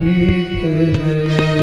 Thank you.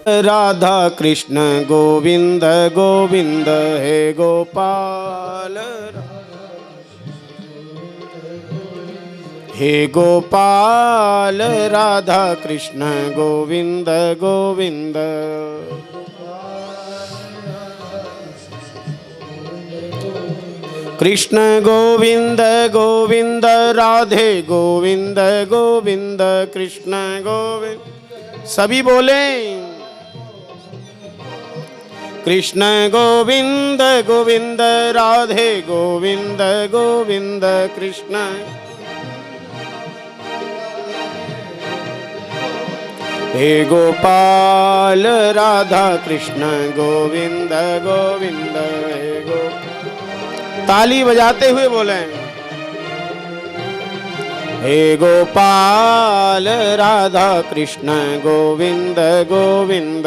Radha Krishna Govind Govind हे गोपाल हे गोपाल राधा कृष्ण गोविंद गोविंद कृष्ण गोविंद गोविंद राधे गोविंद गोविंद कृष्ण गोविंद सभी बोले कृष्ण गोविंद गोविंद राधे गोविंद गोविंद कृष्ण हे गोपाल राधा कृष्ण गोविंद गोविंद हे गोपाल ताली बजाते हुए बोले हे गोपाल राधा कृष्ण गोविंद गोविंद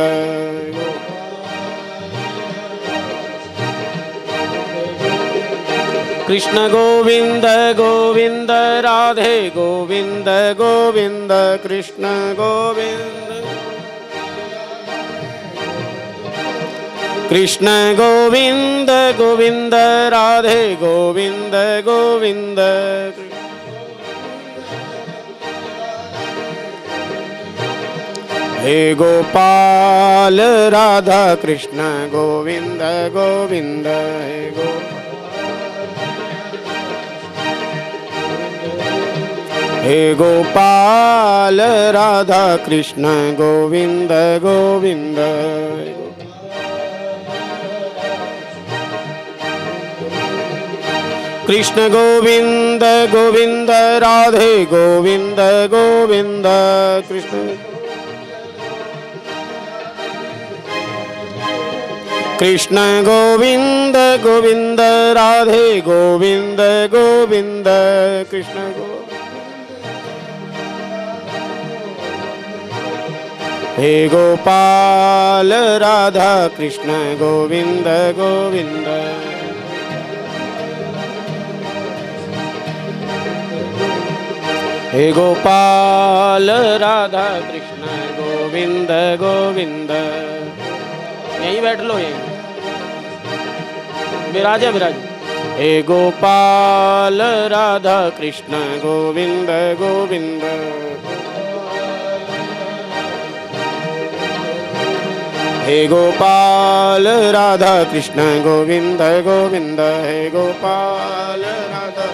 कृष्ण गोविंद गोविंद राधे गोविंद गोविंद कृष्ण गोविंद कृष्ण गोविंद गोविंद राधे गोविंद गोविंद हे गोपाल राधा कृष्ण गोविंद गोविंद हे गोपाल हे गोपाल राधा कृष्ण गोविंद गोविंद कृष्ण गोविंद गोविंद राधे गोविंद गोविंद कृष्ण कृष्ण गोविंद गोविंद राधे गोविंद गोविंद कृष्ण हे गोपाल राधा कृष्ण गोविंद गोविंद हे गोपाल राधा कृष्ण गोविंद गोविंद यहीं बैठ लो यहीं विराजा विराज हे गोपाल राधा कृष्ण गोविंद गोविंद हे गोपाल राधा कृष्ण गोविंद गोविंद हे गोपाल राधा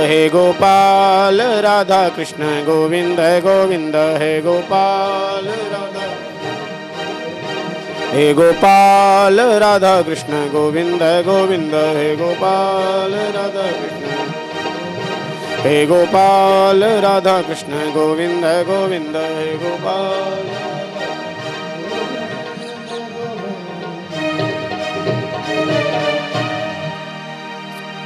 हे गोपाल राधा कृष्ण गोविंद गोविंद हे गोपाल राधा हे गोपाल राधा कृष्ण गोविंद गोविंद हे गोपाल राधा कृष्ण हे गोपाल राधा कृष्ण गोविंद गोविंद हे गोपाल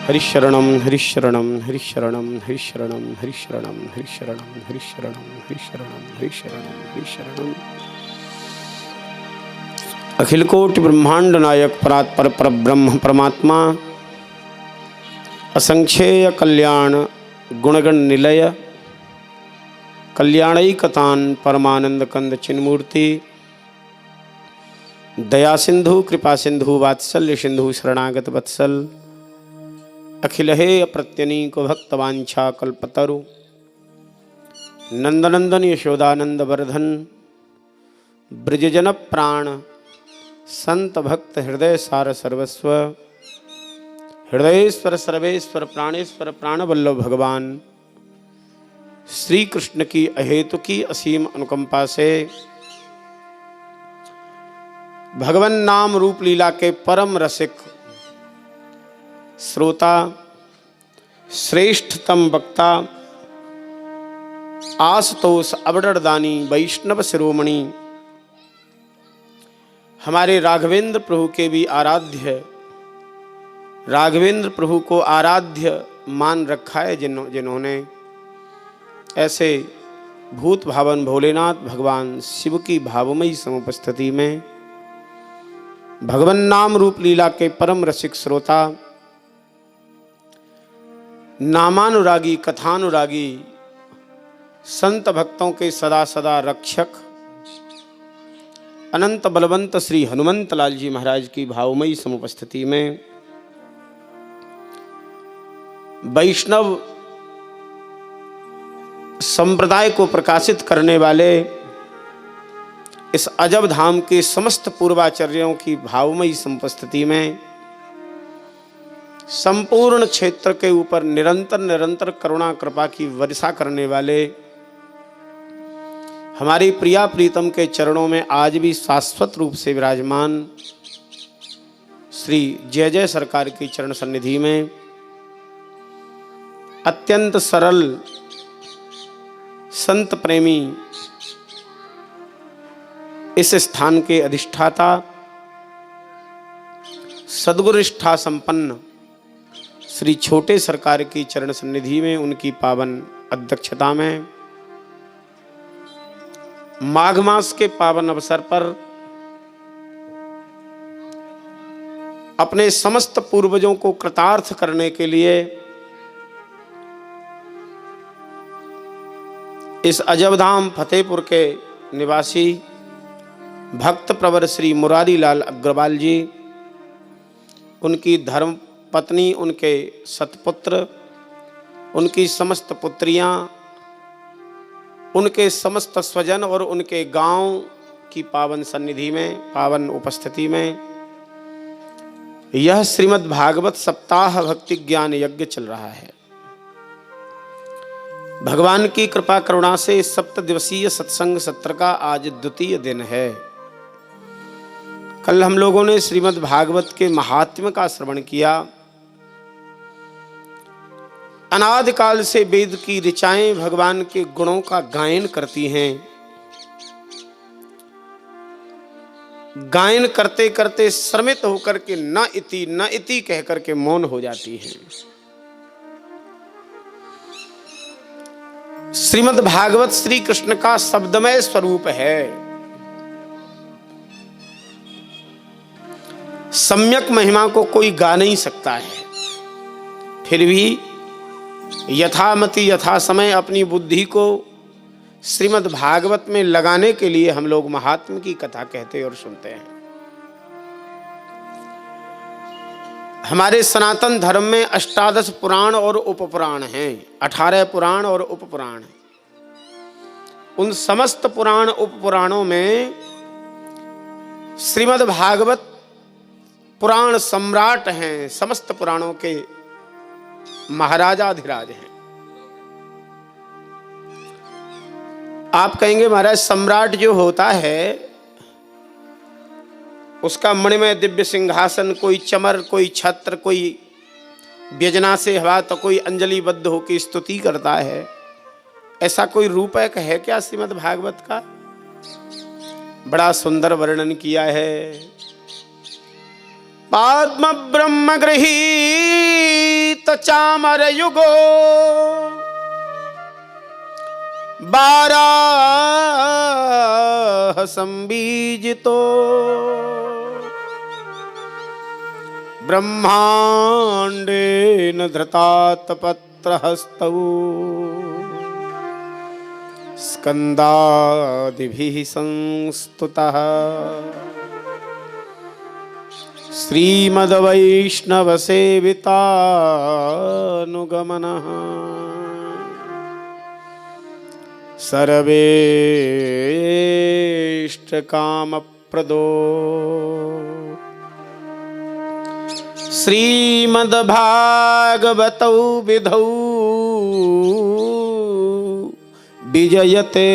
हरिशरणम हरिशरणम हरिशरणम हरिशरणम हरिशरणम हरिशरणम हरिशरणम हरिशरणम हरिशरणम हरिशरणम अखिल कोटि ब्रह्मांड नायक परात्पर परब्रह्म परमात्मा असंख्येय कल्याण गुणगण निलय कल्याणैकतान परमानंद कंद चिन्मूर्ति दया सिंधु कृपा सिंधु वात्सल्य सिंधु शरणागत वत्सल अखिल हे अप्रत्यनीक भक्तवांछा कल्पतरु नंदनंदन यशोदानंद वर्धन ब्रजजन प्राण संत भक्त हृदय सार सर्वस्व हृदयेश्वर सर्वेश्वर प्राणेश्वर प्राणवल्लभ भगवान श्री कृष्ण की अहेतु की असीम अनुकंपा से भगवन नाम रूप लीला के परम रसिक श्रोता श्रेष्ठतम वक्ता आशुतोष अवडरदानी वैष्णव शिरोमणि हमारे राघवेंद्र प्रभु के भी आराध्य राघवेंद्र प्रभु को आराध्य मान रखा है जिन्होंने ऐसे भूत भावन भोलेनाथ भगवान शिव की भावमयी समुपस्थिति में भगवन नाम रूप लीला के परम रसिक श्रोता नामानुरागी कथानुरागी संत भक्तों के सदा सदा रक्षक अनंत बलवंत श्री हनुमंत लाल जी महाराज की भावमयी समुपस्थिति में वैष्णव संप्रदाय को प्रकाशित करने वाले इस अजब धाम के समस्त पूर्वाचार्यों की भावमयी समुपस्थिति में संपूर्ण क्षेत्र के ऊपर निरंतर निरंतर करुणा कृपा की वर्षा करने वाले हमारी प्रिया प्रीतम के चरणों में आज भी शाश्वत रूप से विराजमान श्री जय जय सरकार की चरण सन्निधि में अत्यंत सरल संत प्रेमी इस स्थान के अधिष्ठाता सद्गुरुनिष्ठा संपन्न श्री छोटे सरकार की चरण सन्निधि में उनकी पावन अध्यक्षता में माघ मास के पावन अवसर पर अपने समस्त पूर्वजों को कृतार्थ करने के लिए इस अजबधाम फतेहपुर के निवासी भक्त प्रवर श्री मुरारी लाल अग्रवाल जी, उनकी धर्म पत्नी, उनके सतपुत्र, उनकी समस्त पुत्रियां, उनके समस्त स्वजन और उनके गांव की पावन सन्निधि में, पावन उपस्थिति में यह श्रीमद् भागवत सप्ताह भक्ति ज्ञान यज्ञ चल रहा है। भगवान की कृपा करुणा से इस 7 दिवसीय सत्संग सत्र का आज द्वितीय दिन है। कल हम लोगों ने श्रीमद् भागवत के महात्म्य का श्रवण किया। अनादिकाल से वेद की ऋचाएं भगवान के गुणों का गायन करती हैं। गायन करते करते श्रमित होकर के न इति कह करके मौन हो जाती हैं। श्रीमद् भागवत श्री कृष्ण का शब्दमय स्वरूप है। सम्यक महिमा को कोई गा नहीं सकता है, फिर भी यथामति यथा समय अपनी बुद्धि को श्रीमद् भागवत में लगाने के लिए हम लोग महात्मा की कथा कहते और सुनते हैं। हमारे सनातन धर्म में 18 पुराण और उपपुराण हैं, 18 पुराण और उपपुराण। उन समस्त पुराण उपपुराणों में श्रीमद् भागवत पुराण सम्राट हैं, समस्त पुराणों के महाराजाधिराज हैं। आप कहेंगे महाराज सम्राट जो होता है उसका मणिमय दिव्य सिंहासन, कोई चमर, कोई छत्र, कोई व्यजना से हवा, तो कोई अंजलिबद्ध होकर स्तुति करता है। ऐसा कोई रूपक है क्या श्रीमद् भागवत का? बड़ा सुंदर वर्णन किया है। पद्म ब्रह्म गृहीत चामर युगो 12 संबीजितो ब्रह्मांडेन धृतात पत्रहस्तौ स्कंदादिभिः संस्तुतः श्रीमद्वैष्णवसेवितानुगमनः सर्वेष्टकामप्रदो श्रीमद्भागवतौ विधौ विजयते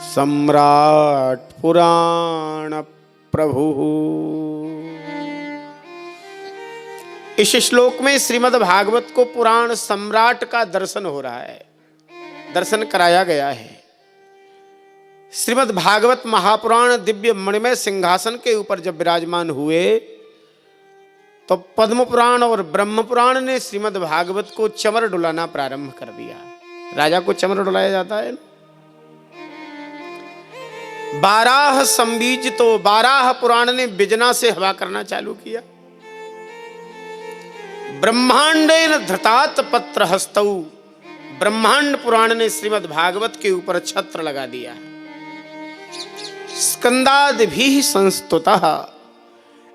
सम्राट पुराण प्रभु। इस श्लोक में श्रीमद् भागवत को पुराण सम्राट का दर्शन हो रहा है, दर्शन कराया गया है। श्रीमद् भागवत महापुराण दिव्य मणिमय सिंहासन के ऊपर जब विराजमान हुए तो पद्म पुराण और ब्रह्म पुराण ने श्रीमद् भागवत को चमर डुलाना प्रारंभ कर दिया। राजा को चमर डुलाया जाता है ना। 12 संबीज तो 12 पुराण ने बिजना से हवा करना चालू किया। ब्रह्मांडेन धृतात पत्र हस्तौ, ब्रह्मांड पुराण ने श्रीमद् भागवत के ऊपर छत्र लगा दिया। स्कंदादिभिः संस्तुतः।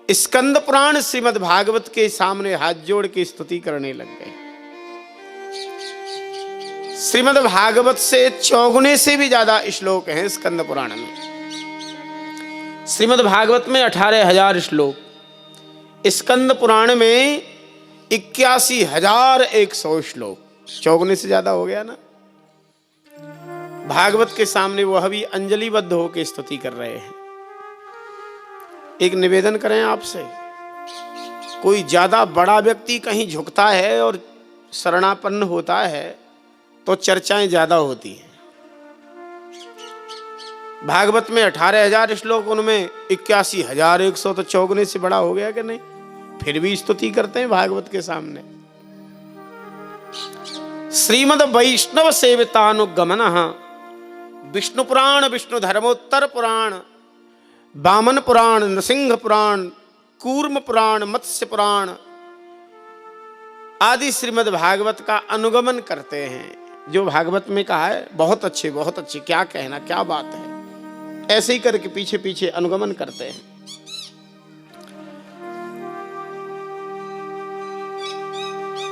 स्कंद पुराण श्रीमद् भागवत के सामने हाथ जोड़ के स्तुति करने लग गए। श्रीमद् भागवत से 4 से भी ज्यादा श्लोक हैं स्कंद पुराण में। श्रीमद् भागवत में 18,000 श्लोक, स्कंद पुराण में 81,100 श्लोक। 4 से ज्यादा हो गया ना। भागवत के सामने वह भी अंजलिबद्ध होकर स्तुति कर रहे हैं। एक निवेदन करें आपसे, कोई ज्यादा बड़ा व्यक्ति कहीं झुकता है और शरणापन्न होता है तो चर्चाएं ज्यादा होती हैं। भागवत में 18,000 श्लोक, उनमें 81,100, तो 4 से बड़ा हो गया कि नहीं? फिर भी स्तुति करते हैं भागवत के सामने। श्रीमद् वैष्णव सेवितानुगमनः, विष्णु पुराण, विष्णु धर्मोत्तर पुराण, वामन पुराण, नृसिंह पुराण, कूर्म पुराण, मत्स्य पुराण आदि श्रीमद् भागवत का अनुगमन करते हैं। जो भागवत में कहा है बहुत अच्छे, बहुत अच्छे, क्या कहना, क्या बात है, ऐसे ही करके पीछे पीछे अनुगमन करते हैं।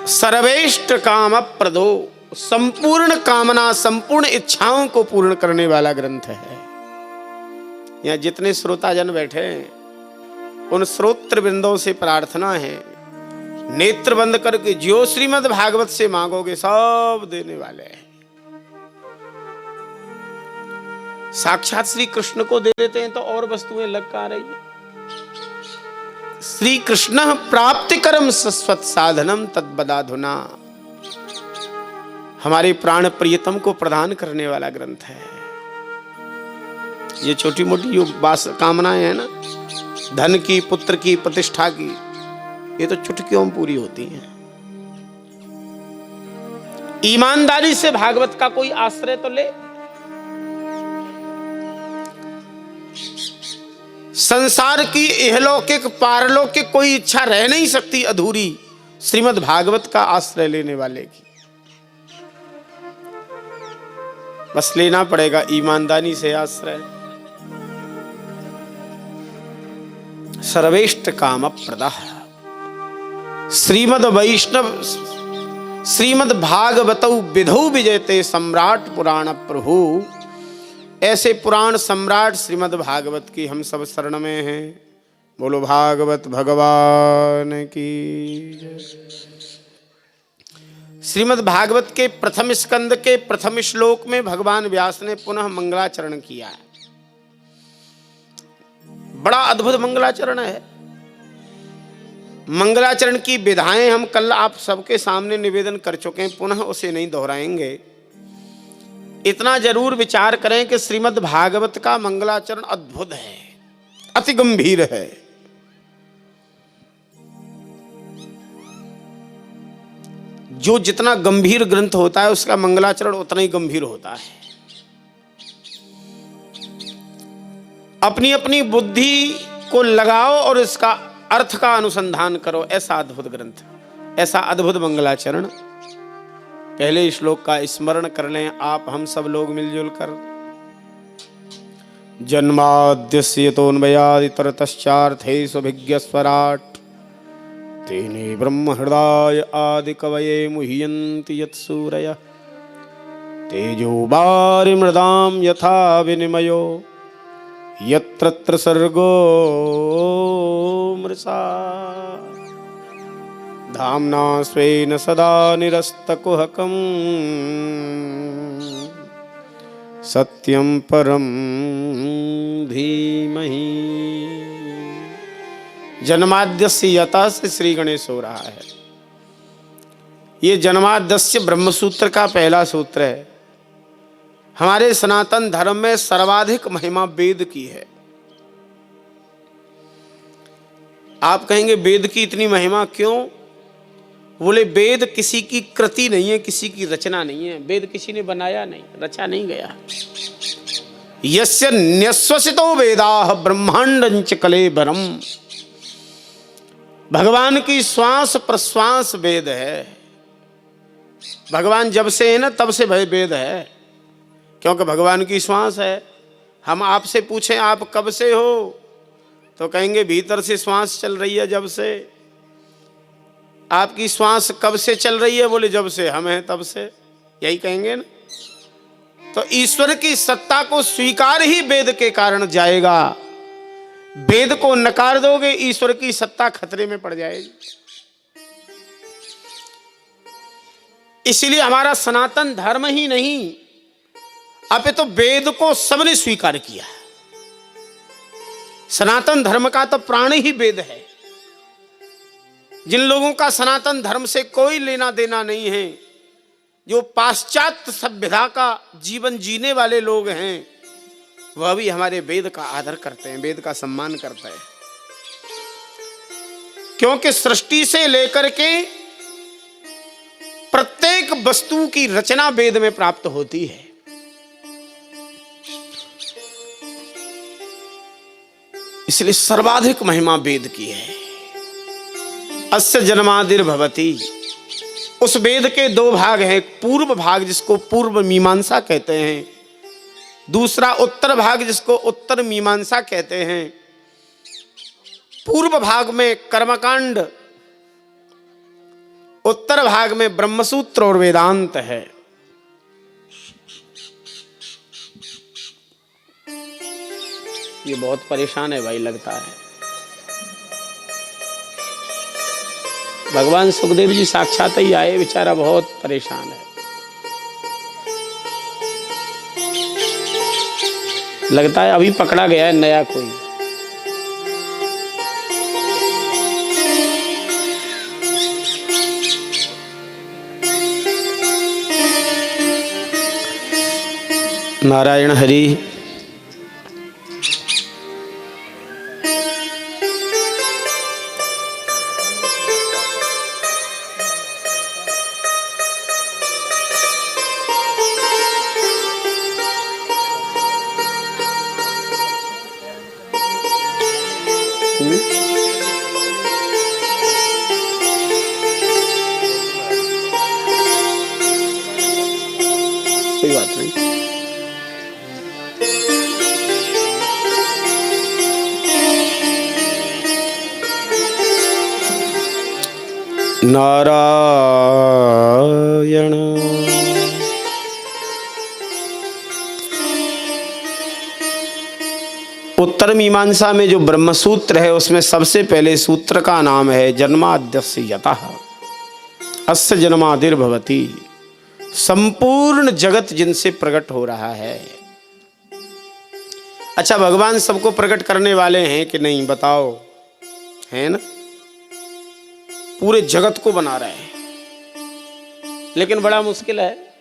सर्वेष्ट काम प्रदो, संपूर्ण कामना, संपूर्ण इच्छाओं को पूर्ण करने वाला ग्रंथ है। यहाँ जितने श्रोताजन बैठे हैं उन श्रोत्र वृंदों से प्रार्थना है, नेत्र बंद करके जो श्रीमद् भागवत से मांगोगे सब देने वाले हैं। साक्षात श्री कृष्ण को दे देते हैं तो और वस्तुएं लग का रही है। श्री कृष्ण प्राप्तिकरम शाश्वत साधनम तद्बदाधुना, हमारे प्राण प्रियतम को प्रदान करने वाला ग्रंथ है। ये छोटी मोटी जो कामनाएं हैं ना, धन की, पुत्र की, प्रतिष्ठा की, ये तो चुटकियों में पूरी होती हैं। ईमानदारी से भागवत का कोई आश्रय तो ले। संसार की इहलौकिक पारलौकिक कोई इच्छा रह नहीं सकती अधूरी श्रीमद् भागवत का आश्रय लेने वाले की। बस लेना पड़ेगा ईमानदारी से आश्रय। सर्वेष्ट काम प्रदः श्रीमद् वैष्णव श्रीमद् भागवतौ विधौ विजयते सम्राट पुराण प्रभु। ऐसे पुराण सम्राट श्रीमद् भागवत की हम सब शरण में हैं। बोलो भागवत भगवान की जय। श्रीमद् भागवत के प्रथम स्कंद के प्रथम श्लोक में भगवान व्यास ने पुनः मंगलाचरण किया है। बड़ा अद्भुत मंगलाचरण है। मंगलाचरण की विधाएं हम कल आप सबके सामने निवेदन कर चुके हैं, पुनः उसे नहीं दोहराएंगे। इतना जरूर विचार करें कि श्रीमद् भागवत का मंगलाचरण अद्भुत है, अति गंभीर है। जो जितना गंभीर ग्रंथ होता है उसका मंगलाचरण उतना ही गंभीर होता है। अपनी अपनी बुद्धि को लगाओ और इसका अर्थ का अनुसंधान करो। ऐसा अद्भुत ग्रंथ, ऐसा अद्भुत मंगलाचरण। पहले श्लोक का स्मरण कर लें आप, हम सब लोग मिलजुल कर। जन्माद्यस्य तोन्मयादितरतश्चार्थेष्वभिज्ञस्वराट् तेने ब्रह्म हृदय आदि कवये मुह्यन्ति यत्सूरयः तेजो वारिमृदां यथा विनिमयो यत्र सर्गो मृषा धाम्ना स्वेन सदा निरस्तकुहकं सत्यं परं धीमहि। जन्माद्यस्य यतः से श्री गणेश हो रहा है। ये जन्माद्यस्य ब्रह्म सूत्र का पहला सूत्र है। हमारे सनातन धर्म में सर्वाधिक महिमा वेद की है। आप कहेंगे वेद की इतनी महिमा क्यों? बोले वेद किसी की कृति नहीं है, किसी की रचना नहीं है। वेद किसी ने बनाया नहीं, रचा नहीं गया। यस्य न्यस्वसितो वेदाः ब्रह्मांडञ्च कलेबरम। भगवान की श्वास प्रश्वास वेद है। भगवान जब से है ना तब से भय वेद है, क्योंकि भगवान की श्वास है। हम आपसे पूछें आप कब से हो तो कहेंगे भीतर से श्वास चल रही है जब से। आपकी श्वास कब से चल रही है? बोले जब से हम हैं तब से, यही कहेंगे ना। तो ईश्वर की सत्ता को स्वीकार ही वेद के कारण जाएगा। वेद को नकार दोगे ईश्वर की सत्ता खतरे में पड़ जाएगी। इसलिए हमारा सनातन धर्म ही नहीं, अब तो वेद को सबने स्वीकार किया। सनातन धर्म का तो प्राण ही वेद है। जिन लोगों का सनातन धर्म से कोई लेना देना नहीं है, जो पाश्चात्य सभ्यता का जीवन जीने वाले लोग हैं, वह भी हमारे वेद का आदर करते हैं, वेद का सम्मान करते हैं। क्योंकि सृष्टि से लेकर के प्रत्येक वस्तु की रचना वेद में प्राप्त होती है। इसलिए सर्वाधिक महिमा वेद की है। अस्य जन्मादिर भवति, उस वेद के दो भाग हैं। पूर्व भाग जिसको पूर्व मीमांसा कहते हैं, दूसरा उत्तर भाग जिसको उत्तर मीमांसा कहते हैं। पूर्व भाग में कर्मकांड, उत्तर भाग में ब्रह्मसूत्र और वेदांत है। ये बहुत परेशान है भाई, लगता है। भगवान सुखदेव जी साक्षात ही आए, बेचारा बहुत परेशान है। लगता है अभी पकड़ा गया है नया कोई। नारायण हरि। कोई बात नहीं। नारायण उत्तर मीमांसा में जो ब्रह्मसूत्र है उसमें सबसे पहले सूत्र का नाम है जन्माद्यस्य यतः अस्य जन्मादिर भवति। संपूर्ण जगत जिनसे प्रकट हो रहा है। अच्छा, भगवान सबको प्रकट करने वाले हैं कि नहीं बताओ? है ना, पूरे जगत को बना रहे हैं। लेकिन बड़ा मुश्किल है।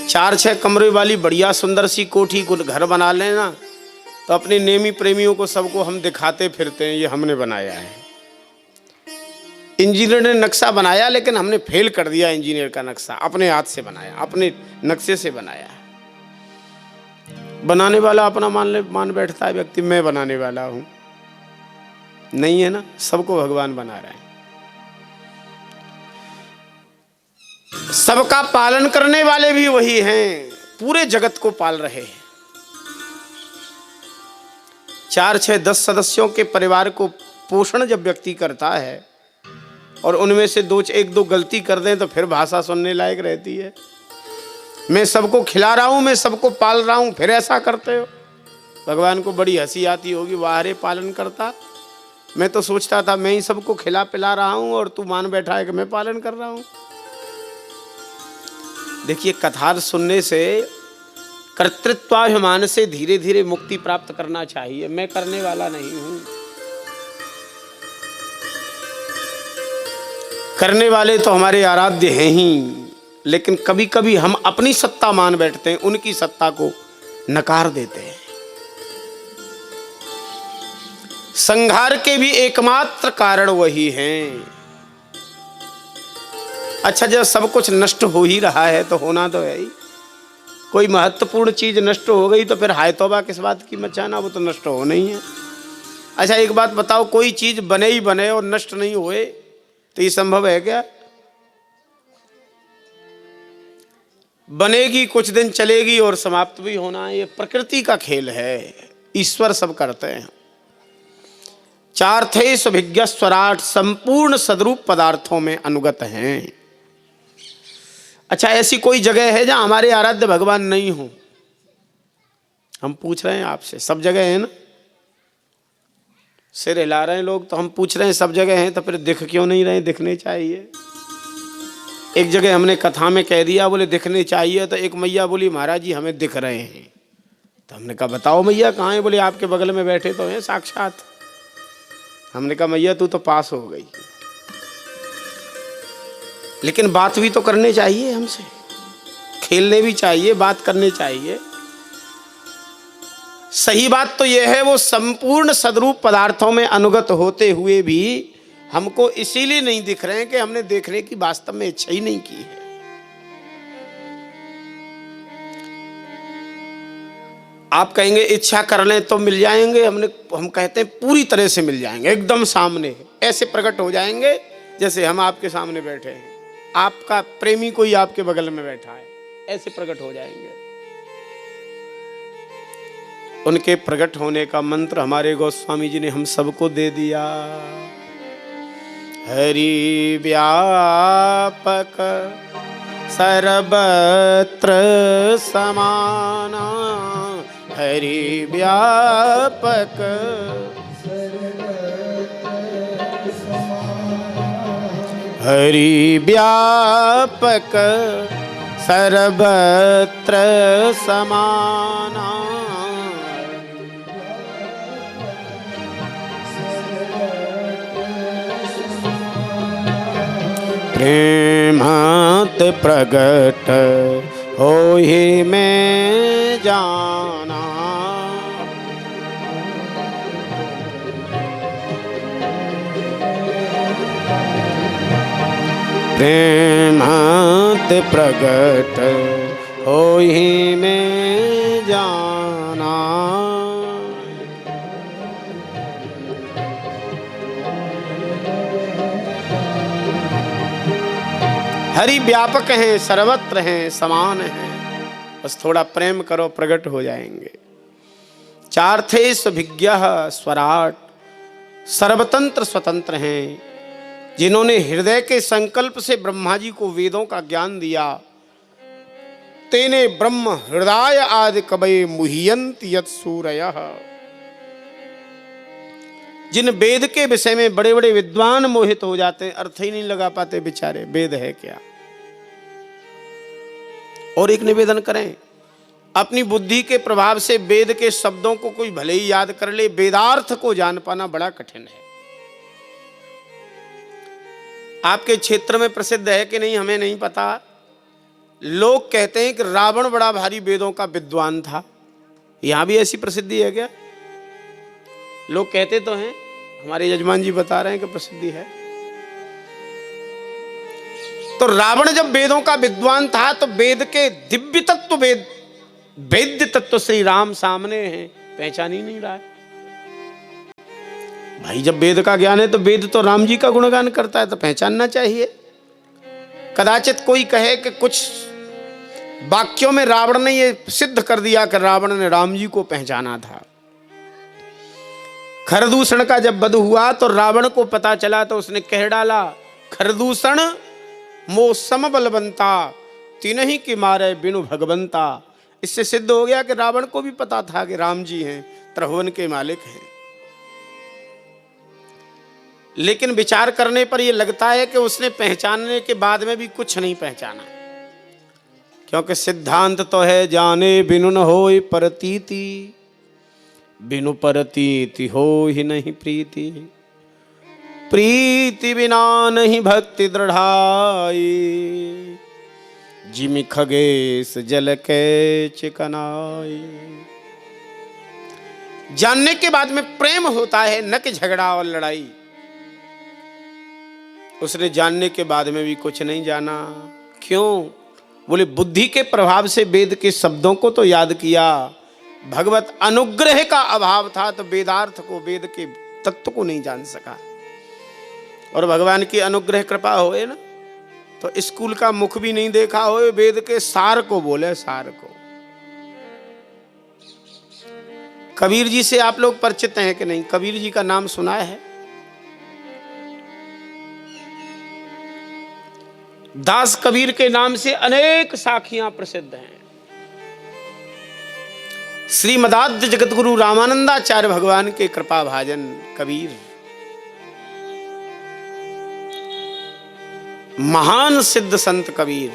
4-6 कमरे वाली बढ़िया सुंदर सी कोठी को घर बना लेना तो अपने नेमी प्रेमियों को सबको हम दिखाते फिरते हैं ये हमने बनाया है। इंजीनियर ने नक्शा बनाया लेकिन हमने फेल कर दिया। इंजीनियर का नक्शा अपने हाथ से बनाया, अपने नक्शे से बनाया। बनाने वाला अपना मान बैठता है व्यक्ति, मैं बनाने वाला हूं। नहीं है ना, सबको भगवान बना रहे हैं। सबका पालन करने वाले भी वही हैं, पूरे जगत को पाल रहे हैं। 4, 6, 10 सदस्यों के परिवार को पोषण जब व्यक्ति करता है और उनमें से 1-2 गलती कर दें तो फिर भाषा सुनने लायक रहती है। मैं सबको खिला रहा हूं, मैं सबको पाल रहा हूं, फिर ऐसा करते हो। भगवान को बड़ी हंसी आती होगी, वाह रे पालन करता। मैं तो सोचता था मैं ही सबको खिला पिला रहा हूं और तू मान बैठा है कि मैं पालन कर रहा हूं। देखिए, कथा सुनने से, कर्तृत्वाभिमान से धीरे धीरे मुक्ति प्राप्त करना चाहिए। मैं करने वाला नहीं हूं। करने वाले तो हमारे आराध्य हैं ही, लेकिन कभी कभी हम अपनी सत्ता मान बैठते हैं, उनकी सत्ता को नकार देते हैं। संहार के भी एकमात्र कारण वही हैं। अच्छा, जब सब कुछ नष्ट हो ही रहा है तो होना तो है ही। कोई महत्वपूर्ण चीज नष्ट हो गई तो फिर हाय तौबा किस बात की मचाना, वो तो नष्ट होना ही है। अच्छा, एक बात बताओ, कोई चीज बने ही बने और नष्ट नहीं होए तो ये संभव है क्या? बनेगी, कुछ दिन चलेगी और समाप्त भी होना है। ये प्रकृति का खेल है, ईश्वर सब करते हैं। चार्थे सभिज्ञ स्वराट, संपूर्ण सदरूप पदार्थों में अनुगत हैं। अच्छा, ऐसी कोई जगह है जहां हमारे आराध्य भगवान नहीं हो? हम पूछ रहे हैं आपसे, सब जगह है ना? सिर हिला रहे हैं लोग, तो हम पूछ रहे हैं सब जगह हैं, तो फिर दिख क्यों नहीं रहे? दिखने चाहिए। एक जगह हमने कथा में कह दिया, बोले दिखने चाहिए, तो एक मैया बोली महाराज जी हमें दिख रहे हैं। तो हमने कहा बताओ मैया कहाँ है? बोले आपके बगल में बैठे तो हैं साक्षात। हमने कहा मैया तू तो पास हो गई, लेकिन बात भी तो करने चाहिए हमसे, खेलने भी चाहिए, बात करनी चाहिए। सही बात तो यह है वो संपूर्ण सदरूप पदार्थों में अनुगत होते हुए भी हमको इसीलिए नहीं दिख रहे हैं कि हमने देखने की वास्तव में इच्छा ही नहीं की है। आप कहेंगे इच्छा कर लें तो मिल जाएंगे, हम कहते हैं पूरी तरह से मिल जाएंगे, एकदम सामने ऐसे प्रकट हो जाएंगे जैसे हम आपके सामने बैठे हैं, आपका प्रेमी कोई आपके बगल में बैठा है, ऐसे प्रकट हो जाएंगे। उनके प्रकट होने का मंत्र हमारे गोस्वामी जी ने हम सबको दे दिया। हरि व्यापक सर्वत्र समाना, हरि व्यापक हरि व्यापक सर्वत्र समाना, प्रेमात प्रगट होहि में जाना, प्रेमात प्रगट होहि में जाना। हरि व्यापक हैं, सर्वत्र हैं, समान हैं, बस थोड़ा प्रेम करो प्रकट हो जाएंगे। चार्थे सभिज्ञः स्वराट, सर्वतंत्र स्वतंत्र हैं, जिन्होंने हृदय के संकल्प से ब्रह्मा जी को वेदों का ज्ञान दिया। तेने ब्रह्म हृदय आदि कवये मुह्यन्ति यत् सूरयः, जिन वेद के विषय में बड़े बड़े विद्वान मोहित हो जाते हैं, अर्थ ही नहीं लगा पाते बेचारे, वेद है क्या। और एक निवेदन करें, अपनी बुद्धि के प्रभाव से वेद के शब्दों को कोई भले ही याद कर ले, वेदार्थ को जान पाना बड़ा कठिन है। आपके क्षेत्र में प्रसिद्ध है कि नहीं हमें नहीं पता, लोग कहते हैं कि रावण बड़ा भारी वेदों का विद्वान था। यहां भी ऐसी प्रसिद्धि है क्या? लोग कहते तो हैं, हमारे यजमान जी बता रहे हैं कि प्रसिद्धि है। तो रावण जब वेदों का विद्वान था तो वेद के दिव्य तत्व, वेद्य तत्व श्री राम सामने हैं, पहचान ही नहीं रहा है। भाई जब वेद का ज्ञान है तो वेद तो राम जी का गुणगान करता है, तो पहचानना चाहिए। कदाचित कोई कहे कि कुछ वाक्यों में रावण ने ये सिद्ध कर दिया कि रावण ने राम जी को पहचाना था। खरदूषण का जब वध हुआ तो रावण को पता चला तो उसने कह डाला, खरदूषण मो सम बलवंता, तिन्हि की मारे बिनु भगवंता। इससे सिद्ध हो गया कि रावण को भी पता था कि राम जी हैं, त्रिभुवन के मालिक हैं। लेकिन विचार करने पर यह लगता है कि उसने पहचानने के बाद में भी कुछ नहीं पहचाना, क्योंकि सिद्धांत तो है जाने बिनु न होय परतीति, बिनु परतीति हो ही नहीं प्रीति, प्रीति बिना नहीं भक्ति दृढ़ाई, जिमि खगेश जल के चिकनाई। जानने के बाद में प्रेम होता है, न कि झगड़ा और लड़ाई। उसने जानने के बाद में भी कुछ नहीं जाना। क्यों? बोले बुद्धि के प्रभाव से वेद के शब्दों को तो याद किया, भगवत अनुग्रह का अभाव था तो वेदार्थ को, वेद के तत्व को नहीं जान सका। और भगवान की अनुग्रह कृपा होए ना, तो स्कूल का मुख भी नहीं देखा हो, वेद के सार को बोले, सार को। कबीर जी से आप लोग परिचित हैं कि नहीं? कबीर जी का नाम सुना है? दास कबीर के नाम से अनेक साखियां प्रसिद्ध हैं। श्रीमदाद्य जगतगुरु रामानंदाचार्य भगवान के कृपा भाजन कबीर महान सिद्ध संत कबीर,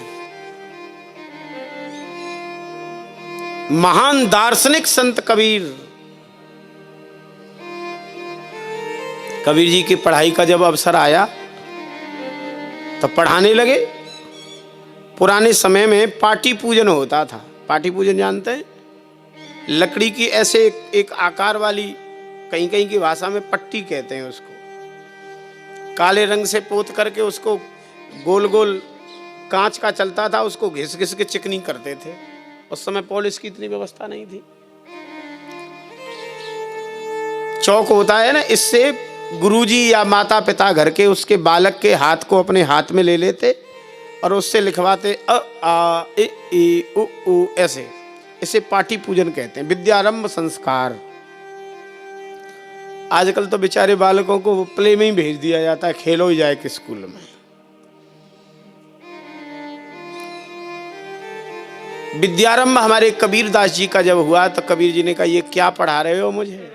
महान दार्शनिक संत कबीर। कबीर जी की पढ़ाई का जब अवसर आया तो पढ़ाने लगे। पुराने समय में पाटी पूजन होता था। पाटी पूजन जानते हैं? लकड़ी की ऐसे एक आकार वाली, कहीं कहीं की भाषा में पट्टी कहते हैं उसको, काले रंग से पोत करके उसको गोल गोल कांच का चलता था, उसको घिस घिस के चिकनी करते थे। उस समय पॉलिश की इतनी व्यवस्था नहीं थी। चौक होता है ना, इससे गुरुजी या माता पिता घर के उसके बालक के हाथ को अपने हाथ में ले लेते और उससे लिखवाते अ आ इ ई उ ऊ ऐसे। इसे पाटी पूजन कहते हैं, विद्यारंभ संस्कार। आजकल तो बेचारे बालकों को प्ले में ही भेज दिया जाता है, खेलो ही जाए कि स्कूल में। विद्यारंभ हमारे कबीर दास जी का जब हुआ तो कबीर जी ने कहा, ये क्या पढ़ा रहे हो मुझे?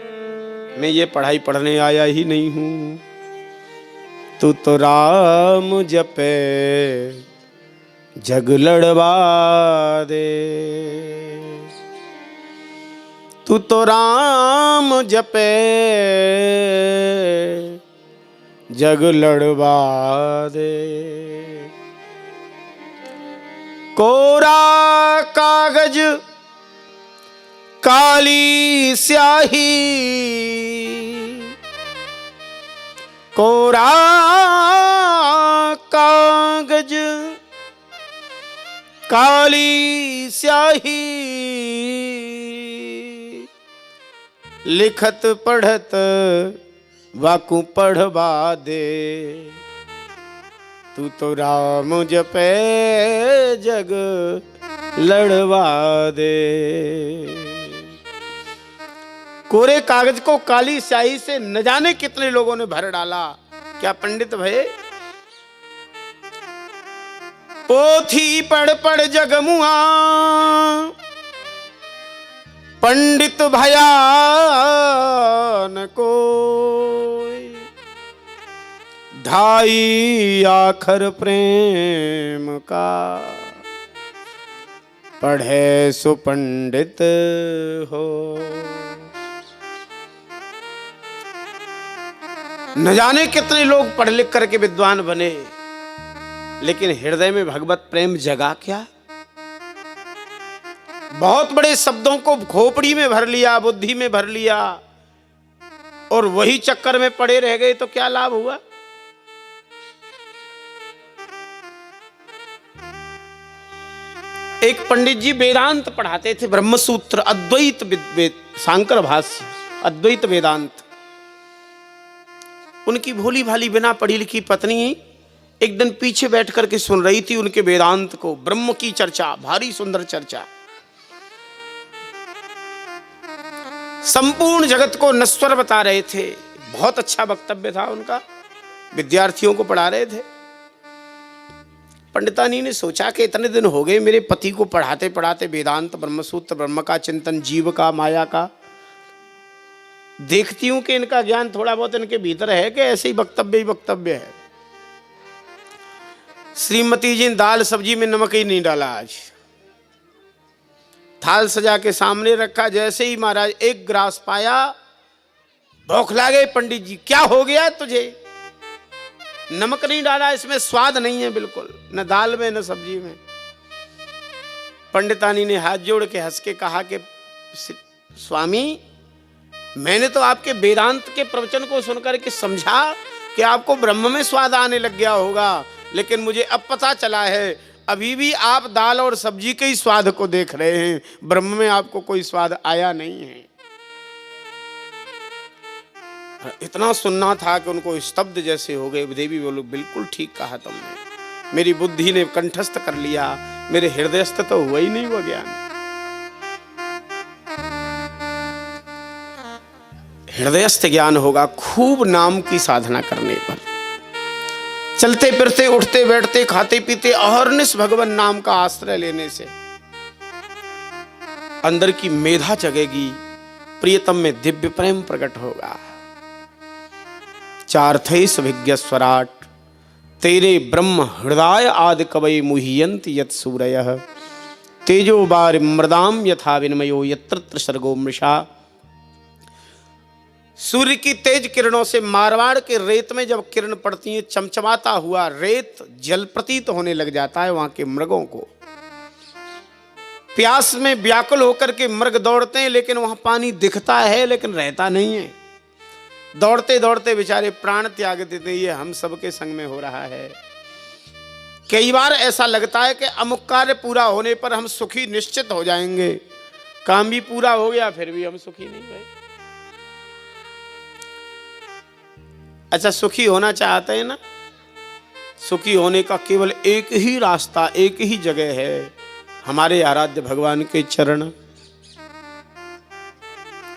मैं ये पढ़ाई पढ़ने आया ही नहीं हूं। तू तो राम जपे जग लड़वा दे, तू तो राम जपे जग लड़वा दे। कोरा कागज काली स्याही, कोरा कागज काली स्याही, लिखत पढ़त वाकू पढ़वा दे। तू तो राम जपे जग लड़वा दे। कोरे कागज को काली स्याही से न जाने कितने लोगों ने भर डाला। क्या पंडित भये? पोथी पढ़ पढ़ जगमुआ पंडित भया न कोई, ढाई आखर प्रेम का पढ़े सो पंडित हो। न जाने कितने लोग पढ़ लिख करके विद्वान बने, लेकिन हृदय में भगवत प्रेम जगा क्या? बहुत बड़े शब्दों को खोपड़ी में भर लिया, बुद्धि में भर लिया और वही चक्कर में पड़े रह गए तो क्या लाभ हुआ? एक पंडित जी वेदांत पढ़ाते थे, ब्रह्मसूत्र, अद्वैत शांकर भाष्य, अद्वैत वेदांत। उनकी भोली भाली बिना पढ़ी लिखी पत्नी एक दिन पीछे बैठ करके सुन रही थी उनके वेदांत को, ब्रह्म की चर्चा, भारी सुंदर चर्चा। संपूर्ण जगत को नश्वर बता रहे थे। बहुत अच्छा वक्तव्य था उनका, विद्यार्थियों को पढ़ा रहे थे। पंडितानी ने सोचा कि इतने दिन हो गए मेरे पति को पढ़ाते पढ़ाते वेदांत, ब्रह्मसूत्र, ब्रह्म का चिंतन, जीव का, माया का, देखती हूं कि इनका ज्ञान थोड़ा बहुत इनके भीतर है कि ऐसे ही वक्तव्य है। श्रीमती जी ने दाल सब्जी में नमक ही नहीं डाला। आज थाल सजा के सामने रखा, जैसे ही महाराज एक ग्रास पाया, बौखला गए पंडित जी। क्या हो गया तुझे? नमक नहीं डाला, इसमें स्वाद नहीं है बिल्कुल, न दाल में न सब्जी में। पंडितानी ने हाथ जोड़ के हंस के कहा कि स्वामी, मैंने तो आपके वेदांत के प्रवचन को सुनकर के समझा कि आपको ब्रह्म में स्वाद आने लग गया होगा, लेकिन मुझे अब पता चला है अभी भी आप दाल और सब्जी के ही स्वाद को देख रहे हैं, ब्रह्म में आपको कोई स्वाद आया नहीं है। इतना सुनना था कि उनको स्तब्ध जैसे हो गए। देवी बोलो, बिल्कुल ठीक कहा तुमने, मेरी बुद्धि ने कंठस्थ कर लिया, मेरे हृदयस्थ तो हुआ ही नहीं वो ज्ञान। हृदयस्थ ज्ञान होगा खूब नाम की साधना करने पर, चलते फिरते उठते बैठते खाते पीते अहर्निश भगवान नाम का आश्रय लेने से अंदर की मेधा जगेगी, प्रियतम में दिव्य प्रेम प्रकट होगा। चार्थैस विज्ञ स्वराट तेरे ब्रह्म हृदय आदि कवय मुह्यंत यत सूरयः तेजो बार मृदाम यथा विनिमयो यत्र सर्गो मृषा। सूर्य की तेज किरणों से मारवाड़ के रेत में जब किरण पड़ती है, चमचमाता हुआ रेत जल प्रतीत होने लग जाता है। वहां के मृगों को प्यास में व्याकुल होकर के मृग दौड़ते हैं, लेकिन वहां पानी दिखता है लेकिन रहता नहीं है। दौड़ते दौड़ते बेचारे प्राण त्याग देते। ये हम सबके संग में हो रहा है। कई बार ऐसा लगता है कि अमुक कार्य पूरा होने पर हम सुखी निश्चित हो जाएंगे, काम भी पूरा हो गया फिर भी हम सुखी नहीं हुए। अच्छा, सुखी होना चाहते हैं ना? सुखी होने का केवल एक ही रास्ता, एक ही जगह है, हमारे आराध्य भगवान के चरण।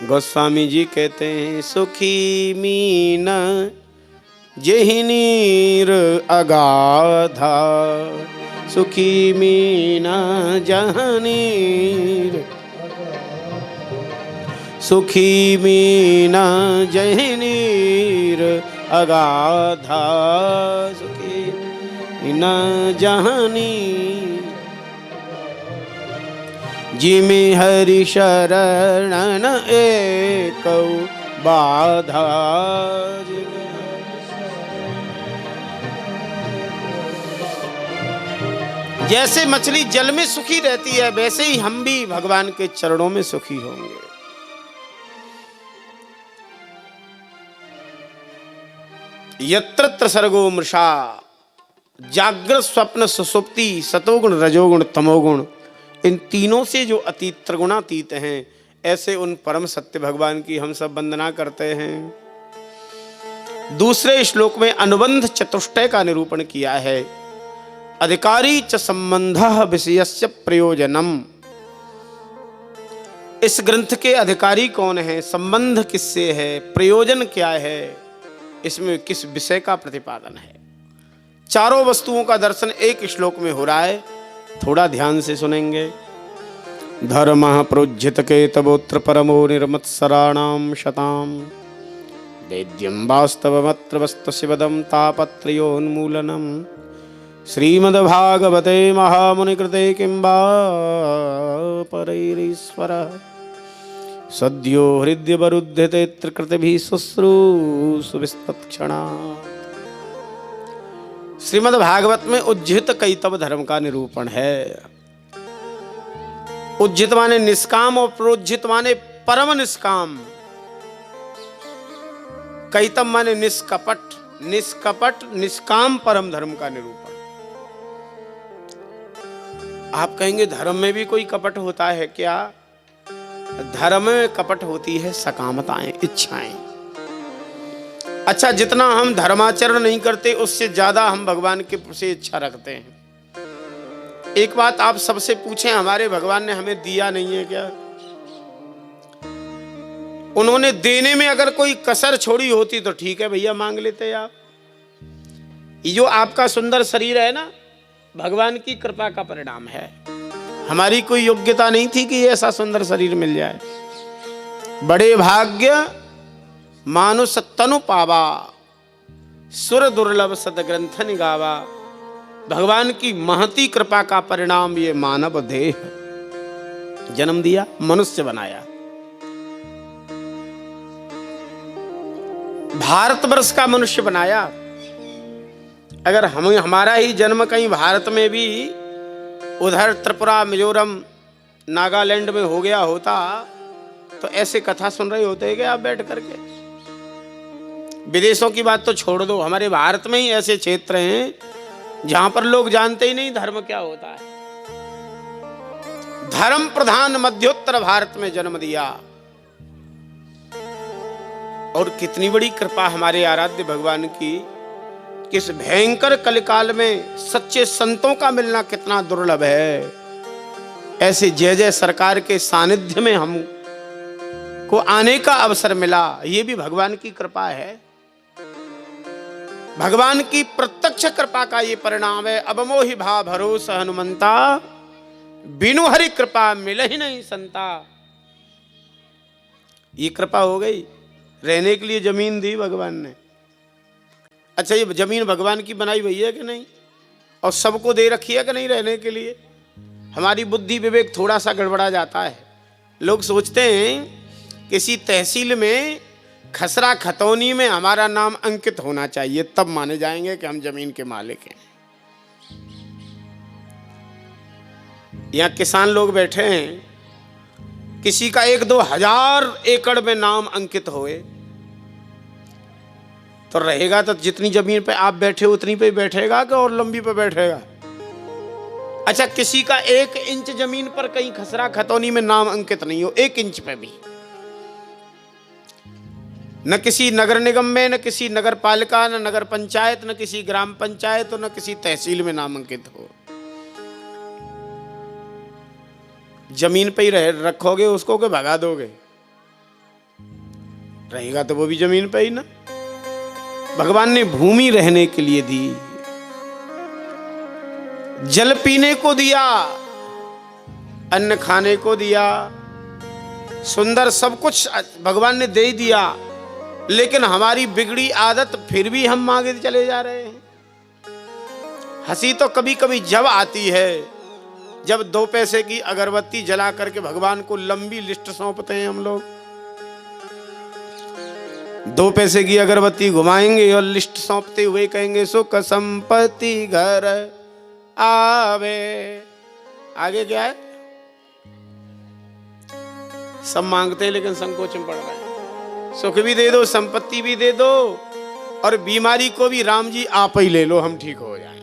गोस्वामी जी कहते हैं, सुखी मीन जेहि नीर अगाधा, सुखी मीन जहाँ नीर, सुखी मीन जेहि नीर अगाधा, सुखी न जहानी जिमि हरि शरण एक बाधा। जैसे मछली जल में सुखी रहती है, वैसे ही हम भी भगवान के चरणों में सुखी होंगे। यत्र सर्गो मृषा, जागृत स्वप्न सुसुप्ति सतोगुण रजोगुण तमोगुण, इन तीनों से जो अतीत त्रिगुणातीत हैं, ऐसे उन परम सत्य भगवान की हम सब वंदना करते हैं। दूसरे श्लोक में अनुबंध चतुष्टय का निरूपण किया है। अधिकारी च संबंधः विषयस्य प्रयोजनम। इस ग्रंथ के अधिकारी कौन है, संबंध किससे है, प्रयोजन क्या है, इसमें किस विषय का प्रतिपादन है। चारों वस्तुओं का दर्शन एक श्लोक में हो रहा है, थोड़ा ध्यान से सुनेंगे। धर्मः प्रोज्झित केतवोत्र परमो निर्मत्सराणां शताम्, वेद्यं वास्तवमत्र वस्तु शिवदं तापत्रयोन्मूलनम्। श्रीमद्भागवते महामुनिकृते किं वा परैरीश्वरः, सद्यो हृद्यवरुध्यते त्रिकृतिभिः शुश्रूषुभिस्तत्क्षणात्। श्रीमद् भागवत में उज्जित कैतव धर्म का निरूपण है। उज्जित माने निष्काम और प्रोज्जित माने परम निष्काम। कैतव माने निष्कपट, निष्कपट निष्काम परम धर्म का निरूपण। आप कहेंगे धर्म में भी कोई कपट होता है क्या? धर्म में कपट होती है सकामताएं, इच्छाएं। अच्छा, जितना हम धर्माचरण नहीं करते उससे ज्यादा हम भगवान के प्रति इच्छा रखते हैं। एक बात आप सबसे पूछें, हमारे भगवान ने हमें दिया नहीं है क्या? उन्होंने देने में अगर कोई कसर छोड़ी होती तो ठीक है भैया, मांग लेते आप। ये जो आपका सुंदर शरीर है ना, भगवान की कृपा का परिणाम है। हमारी कोई योग्यता नहीं थी कि ऐसा सुंदर शरीर मिल जाए। बड़े भाग्य मानुष तनु पावा, सुर दुर्लभ सदग्रंथ निगावा। भगवान की महती कृपा का परिणाम ये मानव देह जन्म दिया, मनुष्य बनाया। भारतवर्ष का मनुष्य बनाया। अगर हमारा ही जन्म कहीं भारत में भी उधर त्रिपुरा मिजोरम नागालैंड में हो गया होता तो ऐसे कथा सुन रहे होते क्या आप बैठ करके? विदेशों की बात तो छोड़ दो, हमारे भारत में ही ऐसे क्षेत्र हैं जहां पर लोग जानते ही नहीं धर्म क्या होता है। धर्म प्रधान मध्योत्तर भारत में जन्म दिया। और कितनी बड़ी कृपा हमारे आराध्य भगवान की किस भयंकर कलिकाल में सच्चे संतों का मिलना कितना दुर्लभ है। ऐसे जय जय सरकार के सानिध्य में हम को आने का अवसर मिला, ये भी भगवान की कृपा है। भगवान की प्रत्यक्ष कृपा का ये परिणाम है। अब मोहि भा भरोसा हनुमंता, बिनु हरि कृपा मिल ही नहीं संता। ये कृपा हो गई। रहने के लिए जमीन दी भगवान ने। अच्छा, ये जमीन भगवान की बनाई हुई है कि नहीं? और सबको दे रखी है कि नहीं रहने के लिए? हमारी बुद्धि विवेक थोड़ा सा गड़बड़ा जाता है। लोग सोचते हैं किसी तहसील में खसरा खतौनी में हमारा नाम अंकित होना चाहिए, तब माने जाएंगे कि हम जमीन के मालिक हैं। यहाँ किसान लोग बैठे हैं, किसी का 1-2 हजार एकड़ में नाम अंकित होए तो रहेगा तो जितनी जमीन पे आप बैठे उतनी पे बैठेगा कि और लंबी पे बैठेगा? अच्छा, किसी का 1 इंच जमीन पर कहीं खसरा खतौनी में नाम अंकित नहीं हो, 1 इंच पे भी, न किसी नगर निगम में, न किसी नगर पालिका, न नगर पंचायत, न किसी ग्राम पंचायत, न किसी तहसील में नाम अंकित हो। जमीन पे ही रखोगे उसको कि भगा दोगे? रहेगा तो वो भी जमीन पे ही ना। भगवान ने भूमि रहने के लिए दी, जल पीने को दिया, अन्न खाने को दिया, सुंदर सब कुछ भगवान ने दे ही दिया। लेकिन हमारी बिगड़ी आदत फिर भी हम मांगे चले जा रहे हैं। हंसी तो कभी कभी जब आती है जब 2 पैसे की अगरबत्ती जला करके भगवान को लंबी लिस्ट सौंपते हैं हम लोग। 2 पैसे की अगरबत्ती घुमाएंगे और लिस्ट सौंपते हुए कहेंगे सुख संपत्ति घर आवे। आगे क्या है? सब मांगते हैं लेकिन संकोच में पड़ रहे हैं। सुख भी दे दो, संपत्ति भी दे दो, और बीमारी को भी राम जी आप ही ले लो, हम ठीक हो जाएं।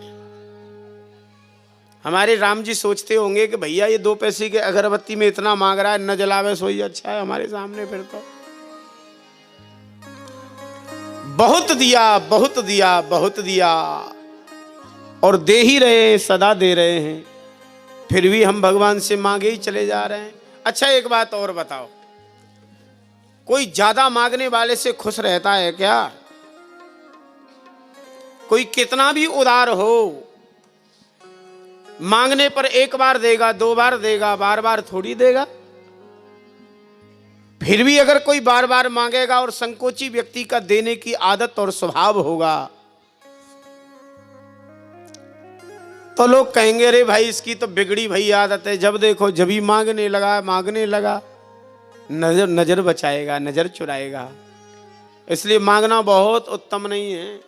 हमारे राम जी सोचते होंगे कि भैया ये 2 पैसे के अगरबत्ती में इतना मांग रहा है, न जलावे सोई अच्छा है हमारे सामने। फिर तो बहुत दिया, बहुत दिया, बहुत दिया, और दे ही रहे हैं, सदा दे रहे हैं, फिर भी हम भगवान से मांगे ही चले जा रहे हैं। अच्छा, एक बात और बताओ, कोई ज्यादा मांगने वाले से खुश रहता है क्या? कोई कितना भी उदार हो, मांगने पर 1 बार देगा, 2 बार देगा, बार बार थोड़ी देगा। फिर भी अगर कोई बार बार मांगेगा और संकोची व्यक्ति का देने की आदत और स्वभाव होगा तो लोग कहेंगे अरे भाई इसकी तो बिगड़ी भई आदत है, जब देखो जब ही मांगने लगा, नजर बचाएगा, नजर चुराएगा। इसलिए मांगना बहुत उत्तम नहीं है।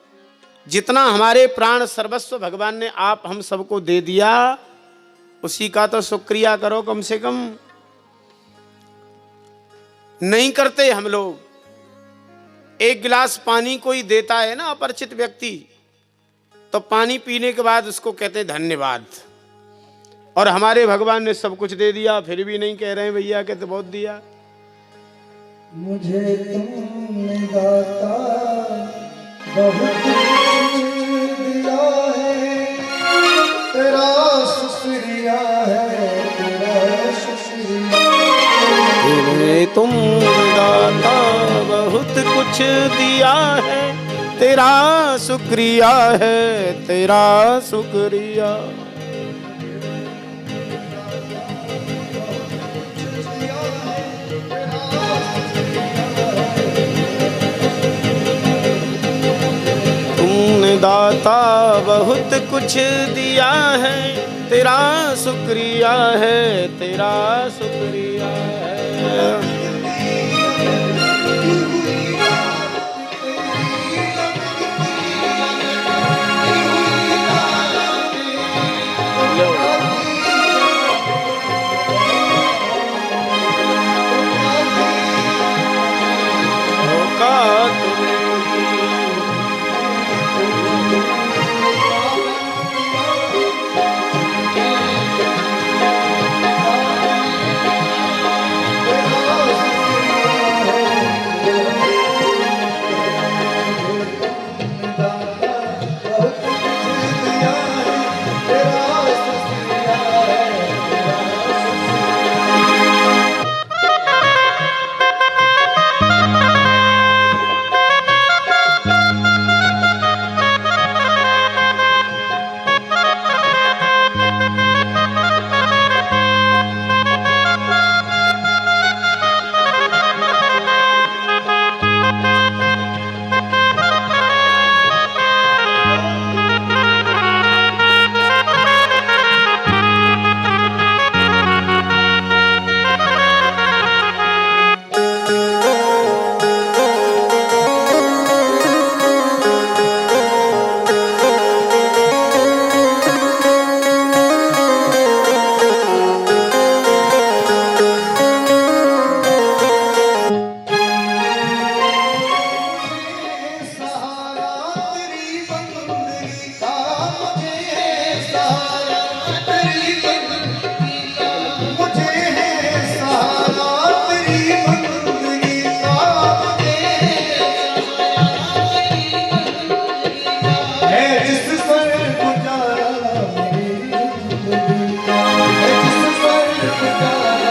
जितना हमारे प्राण सर्वस्व भगवान ने आप हम सबको दे दिया, उसी का तो शुक्रिया करो कम से कम। नहीं करते हम लोग। 1 गिलास पानी कोई देता है ना अपरिचित व्यक्ति, तो पानी पीने के बाद उसको कहते हैं धन्यवाद। और हमारे भगवान ने सब कुछ दे दिया, फिर भी नहीं कह रहे हैं भैया कहते बहुत दिया। मुझे तुमने दाता बहुत दिया है, तेरा शुक्रिया है, तेरा शुक्रिया। तुमने तुम दाता बहुत कुछ दिया है, तेरा शुक्रिया है, तेरा शुक्रिया। दाता बहुत कुछ दिया है, तेरा शुक्रिया है, तेरा शुक्रिया है। सहारा तेरी बंदगी का, मुझे है सहारा तेरी बंदगी का, है जिस पर गुजारा मेरी जिंदगी का, है जिस पर गुजारा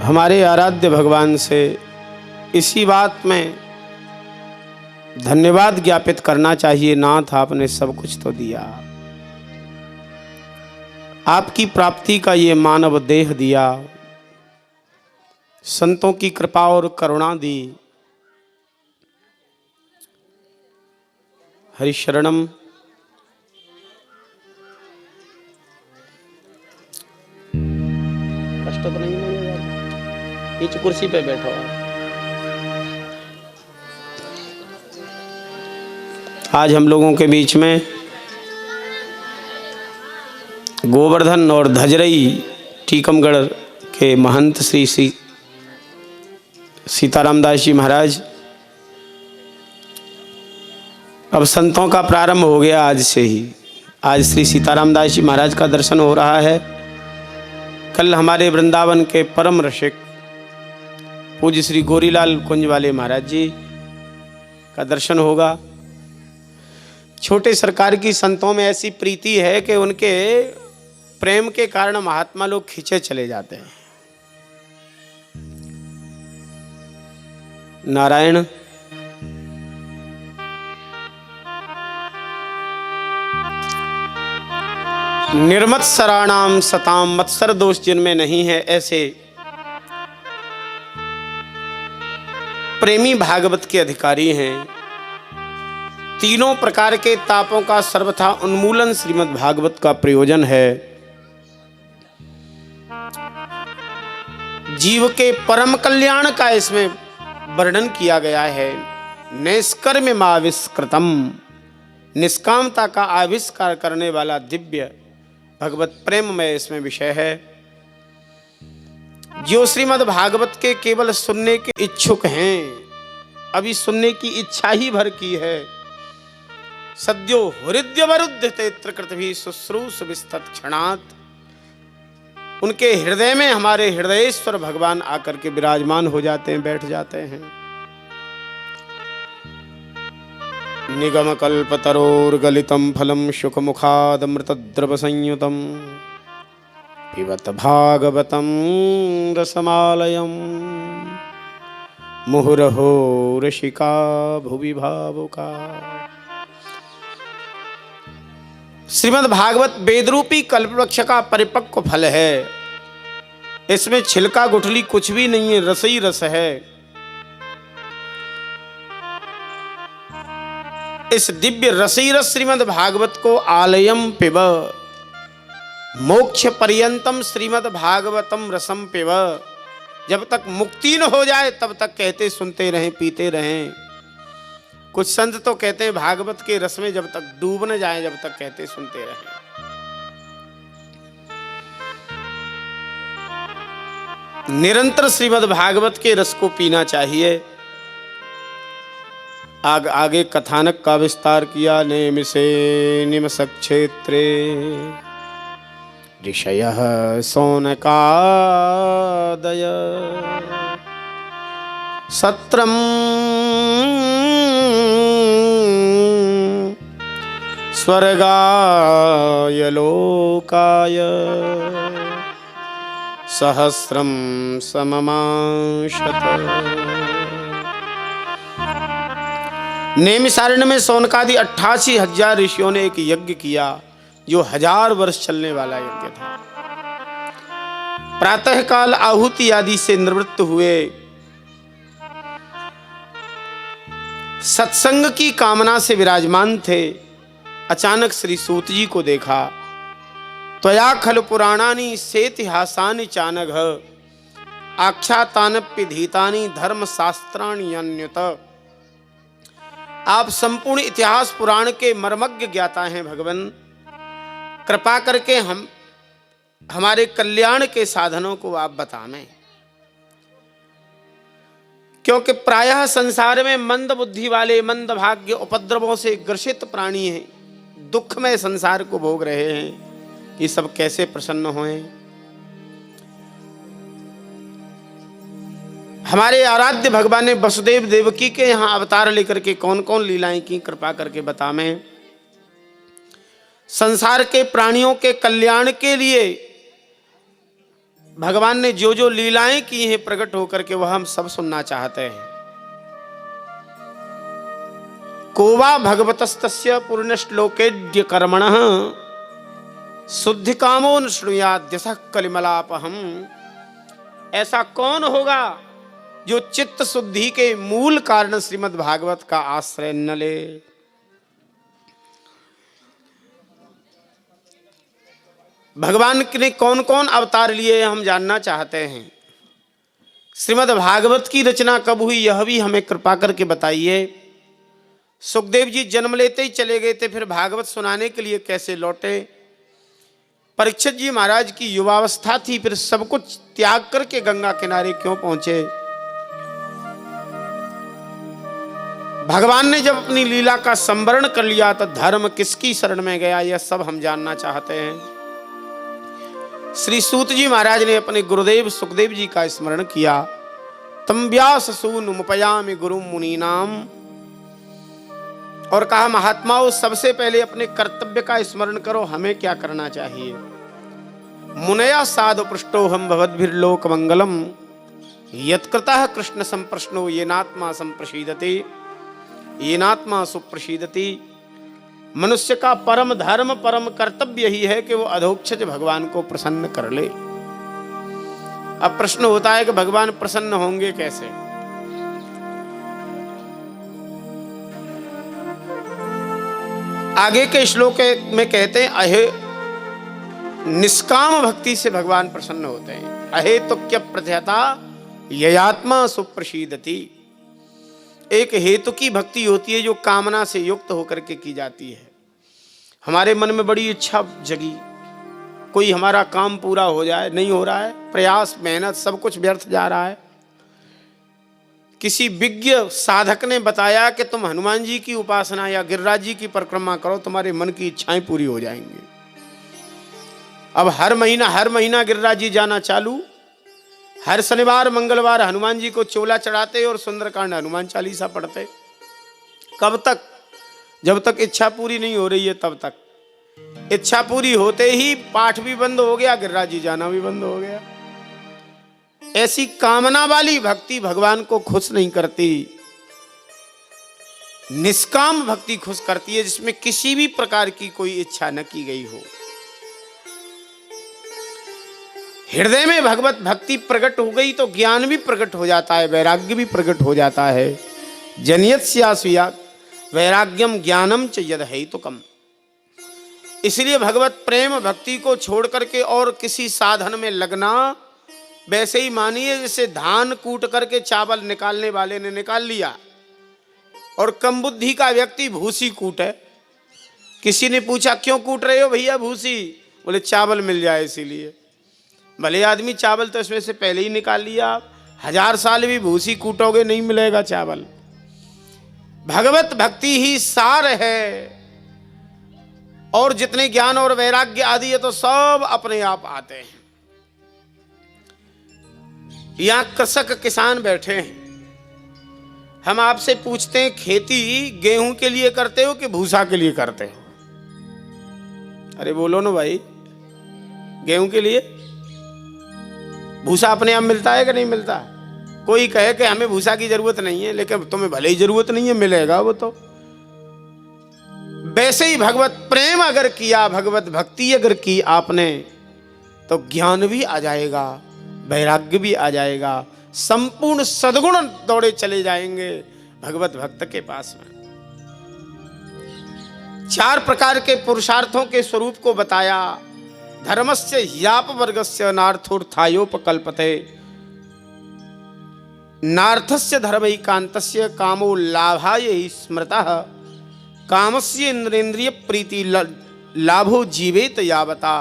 हमारे आराध्य भगवान से इसी बात में धन्यवाद ज्ञापित करना चाहिए। नाथ, आपने सब कुछ तो दिया, आपकी प्राप्ति का ये मानव देह दिया, संतों की कृपा और करुणा दी। हरिशरणम। कष्ट तो नहीं लगेगा, नीचे कुर्सी पे बैठो। आज हम लोगों के बीच में गोवर्धन और धजरई टीकमगढ़ के महंत श्री सीताराम दास जी महाराज, अब संतों का प्रारंभ हो गया आज से ही। आज श्री सीताराम दास जी महाराज का दर्शन हो रहा है। कल हमारे वृंदावन के परम रसिक पूज्य श्री गोरीलाल कुंज वाले महाराज जी का दर्शन होगा। छोटे सरकार की संतों में ऐसी प्रीति है कि उनके प्रेम के कारण महात्मा लोग खींचे चले जाते हैं। नारायण निर्मत्सराणाम सताम, मत्सर दोष जिनमें नहीं है, ऐसे प्रेमी भागवत के अधिकारी हैं। तीनों प्रकार के तापों का सर्वथा उन्मूलन श्रीमद् भागवत का प्रयोजन है। जीव के परम कल्याण का इसमें वर्णन किया गया है। निष्कर्म्यमाविष्कृतम, निष्कामता का आविष्कार करने वाला दिव्य भगवत प्रेम में इसमें विषय है। जो श्रीमद् भागवत के केवल सुनने के इच्छुक हैं, अभी सुनने की इच्छा ही भर की है, सद्यो हृदयवरुद्ध तेत्रकृत भी शुश्रूष विस्तत क्षणात्, उनके हृदय में हमारे हृदयेश्वर भगवान आकर के विराजमान हो जाते हैं, बैठ जाते हैं। निगम कल्पतरोर्गलितं फलं शुकमुखादमृतद्रव संयुतं पिबत भागवतं रसमालयं मुहुरहो रसिका भुवि भावुका। श्रीमद् भागवत वेदरूपी कल्पवृक्ष का परिपक्व फल है। इसमें छिलका गुठली कुछ भी नहीं है, रस ही रस है। इस दिव्य रसी रस श्रीमद् भागवत को आलयम पिब, मोक्ष पर्यंतम श्रीमद् भागवतम रसम पिब, जब तक मुक्ति न हो जाए तब तक कहते सुनते रहें, पीते रहें। कुछ संत तो कहते हैं भागवत के रस में जब तक डूब न जाए, जब तक कहते सुनते रहें। निरंतर श्रीमद् भागवत के रस को पीना चाहिए। आगे कथानक का विस्तार किया। नेमिषे निमषक क्षेत्रे ऋषयः शौनकादय सत्रम स्वर्गाय लोकाय सहस्रम सममाशत। नेमिषारण्य में शौनकादि 88,000 ऋषियों ने एक यज्ञ किया जो 1000 वर्ष चलने वाला यज्ञ था। प्रातःकाल आहुति आदि से निवृत्त हुए, सत्संग की कामना से विराजमान थे। अचानक श्री सूत जी को देखा। त्वया खल पुराणानि सेतिहासानि चानघ आख्यातानप्यधीतानि धर्मशास्त्राणि अन्यत। आप संपूर्ण इतिहास पुराण के मर्मज्ञ ज्ञाता हैं भगवान। कृपा करके हमारे कल्याण के साधनों को आप बताएं, क्योंकि प्रायः संसार में मंद बुद्धि वाले, मंद भाग्य, उपद्रवों से ग्रसित प्राणी हैं, दुखमय संसार को भोग रहे हैं। ये सब कैसे प्रसन्न होएं? हमारे आराध्य भगवान ने वसुदेव देवकी के यहाँ अवतार लेकर के कौन कौन लीलाएं की, कृपा करके बताएं। संसार के प्राणियों के कल्याण के लिए भगवान ने जो जो लीलाएं की हैं प्रकट होकर के, वह हम सब सुनना चाहते हैं। कोवा भगवतस्तस्य पूर्णश्लोकेद्य कर्मणः शुद्धि कामो न श्रुयाद्यसः कलिमलापहम्। ऐसा कौन होगा जो चित्त शुद्धि के मूल कारण श्रीमद् भागवत का आश्रय न ले? भगवान ने कौन कौन अवतार लिए हम जानना चाहते हैं। श्रीमद् भागवत की रचना कब हुई यह भी हमें कृपा करके बताइए। सुखदेव जी जन्म लेते ही चले गए थे, फिर भागवत सुनाने के लिए कैसे लौटे? परीक्षित जी महाराज की युवावस्था थी, फिर सब कुछ त्याग करके गंगा किनारे क्यों पहुंचे? भगवान ने जब अपनी लीला का संवरण कर लिया तो धर्म किसकी शरण में गया, यह सब हम जानना चाहते हैं। श्री सूत जी महाराज ने अपने गुरुदेव सुखदेव जी का स्मरण किया। तम व्यास सून मुपयामि गुरु मुनीनाम, और कहा महात्माओं सबसे पहले अपने कर्तव्य का स्मरण करो, हमें क्या करना चाहिए। मुनया साधु पृष्ठो हम भवद्भिर्लोक मंगलम यत्कृतः कृष्ण संप्रश्नो येनात्मा संप्रसीदति येनात्मा सुप्रसीदति। मनुष्य का परम धर्म परम कर्तव्य ही है कि वो अधोक्षज भगवान को प्रसन्न कर ले। अब प्रश्न होता है कि भगवान प्रसन्न होंगे कैसे। आगे के श्लोक में कहते हैं अहे निष्काम भक्ति से भगवान प्रसन्न होते हैं। अहे तो क्या प्रत्यता ययात्मा सुप्रसीदति। एक हेतु की भक्ति होती है जो कामना से युक्त होकर के की जाती है। हमारे मन में बड़ी इच्छा जगी, कोई हमारा काम पूरा हो जाए, नहीं हो रहा है, प्रयास मेहनत सब कुछ व्यर्थ जा रहा है। किसी विज्ञ साधक ने बताया कि तुम हनुमान जी की उपासना या गिरिराज जी की परिक्रमा करो, तुम्हारे मन की इच्छाएं पूरी हो जाएंगी। अब हर महीना गिरिराज जी जाना चालू, हर शनिवार मंगलवार हनुमान जी को चोला चढ़ाते और सुंदरकांड हनुमान चालीसा पढ़ते। कब तक? जब तक इच्छा पूरी नहीं हो रही है तब तक। इच्छा पूरी होते ही पाठ भी बंद हो गया, गिरिराज जी जाना भी बंद हो गया। ऐसी कामना वाली भक्ति भगवान को खुश नहीं करती। निष्काम भक्ति खुश करती है, जिसमें किसी भी प्रकार की कोई इच्छा न की गई हो। हृदय में भगवत भक्ति प्रकट हो गई तो ज्ञान भी प्रकट हो जाता है, वैराग्य भी प्रकट हो जाता है। जनियत्स्यासुया वैराग्यम ज्ञानम च यद हेतुकम। इसलिए भगवत प्रेम भक्ति को छोड़ करके और किसी साधन में लगना वैसे ही मानिए जैसे धान कूट करके चावल निकालने वाले ने निकाल लिया और कम बुद्धि का व्यक्ति भूसी कूटे। किसी ने पूछा क्यों कूट रहे हो भैया भूसी? बोले चावल मिल जाए इसीलिए। भले आदमी चावल तो इसमें से पहले ही निकाल लिया, 1000 साल भी भूसी कूटोगे नहीं मिलेगा चावल। भगवत भक्ति ही सार है, और जितने ज्ञान और वैराग्य आदि है तो सब अपने आप आते हैं। यहां कृषक किसान बैठे हैं, हम आपसे पूछते हैं खेती गेहूं के लिए करते हो कि भूसा के लिए करते हो? अरे बोलो ना भाई, गेहूं के लिए। भूसा अपने आप मिलता है कि नहीं मिलता? कोई कहे कि हमें भूसा की जरूरत नहीं है, लेकिन तुम्हें भले ही जरूरत नहीं है, मिलेगा वो तो। वैसे ही भगवत प्रेम अगर किया, भगवत भक्ति अगर की आपने, तो ज्ञान भी आ जाएगा, वैराग्य भी आ जाएगा, संपूर्ण सद्गुण दौड़े चले जाएंगे भगवत भक्त के पास में। 4 प्रकार के पुरुषार्थों के स्वरूप को बताया। धर्मस्य ह्याप वर्गस्य नार्थोत्थायोपकल्पते, नार्थस्य धर्मैकान्तस्य कामो लाभाय हि स्मृतः, कामस्य इंद्रिय प्रीति लाभो जीवेत यावता,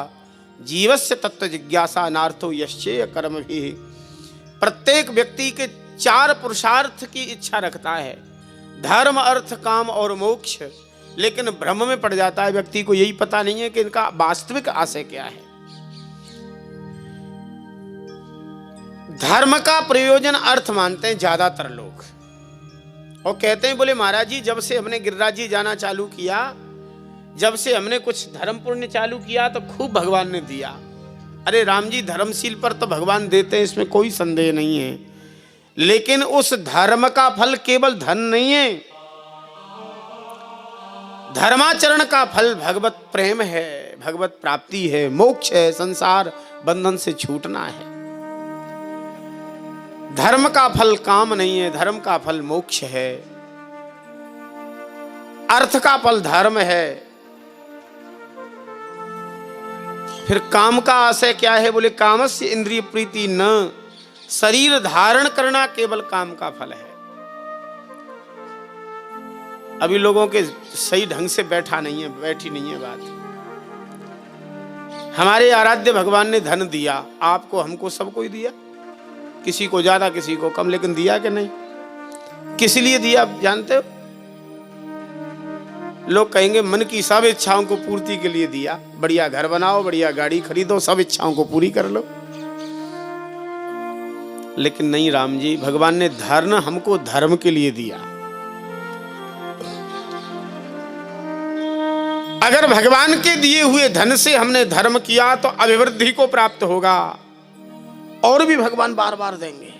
जीवस्य तत्व जिज्ञासा नार्थो यश्चेय कर्म भी। प्रत्येक व्यक्ति के 4 पुरुषार्थ की इच्छा रखता है, धर्म अर्थ काम और मोक्ष। लेकिन भ्रम में पड़ जाता है व्यक्ति को, यही पता नहीं है कि इनका वास्तविक आशय क्या है। धर्म का प्रयोजन अर्थ मानते हैं ज्यादातर लोग, और कहते हैं बोले महाराज जी जब से हमने गिरिराज जी जाना चालू किया, जब से हमने कुछ धर्म पुण्य चालू किया तो खूब भगवान ने दिया। अरे राम जी, धर्मशील पर तो भगवान देते हैं, इसमें कोई संदेह नहीं है, लेकिन उस धर्म का फल केवल धन नहीं है। धर्माचरण का फल भगवत प्रेम है, भगवत प्राप्ति है, मोक्ष है, संसार बंधन से छूटना है। धर्म का फल काम नहीं है, धर्म का फल मोक्ष है। अर्थ का फल धर्म है। फिर काम का आशय क्या है? बोले कामस्य इंद्रिय प्रीति न, शरीर धारण करना केवल काम का फल है। अभी लोगों के सही ढंग से बैठी नहीं है बात। हमारे आराध्य भगवान ने धन दिया, आपको हमको सबको ही दिया, किसी को ज्यादा किसी को कम, लेकिन दिया कि नहीं? किस लिए दिया जानते हो? लोग कहेंगे मन की सब इच्छाओं को पूर्ति के लिए दिया, बढ़िया घर बनाओ, बढ़िया गाड़ी खरीदो, सब इच्छाओं को पूरी कर लो। लेकिन नहीं राम जी, भगवान ने धन हमको धर्म के लिए दिया। अगर भगवान के दिए हुए धन से हमने धर्म किया तो अभिवृद्धि को प्राप्त होगा, और भी भगवान बार बार देंगे।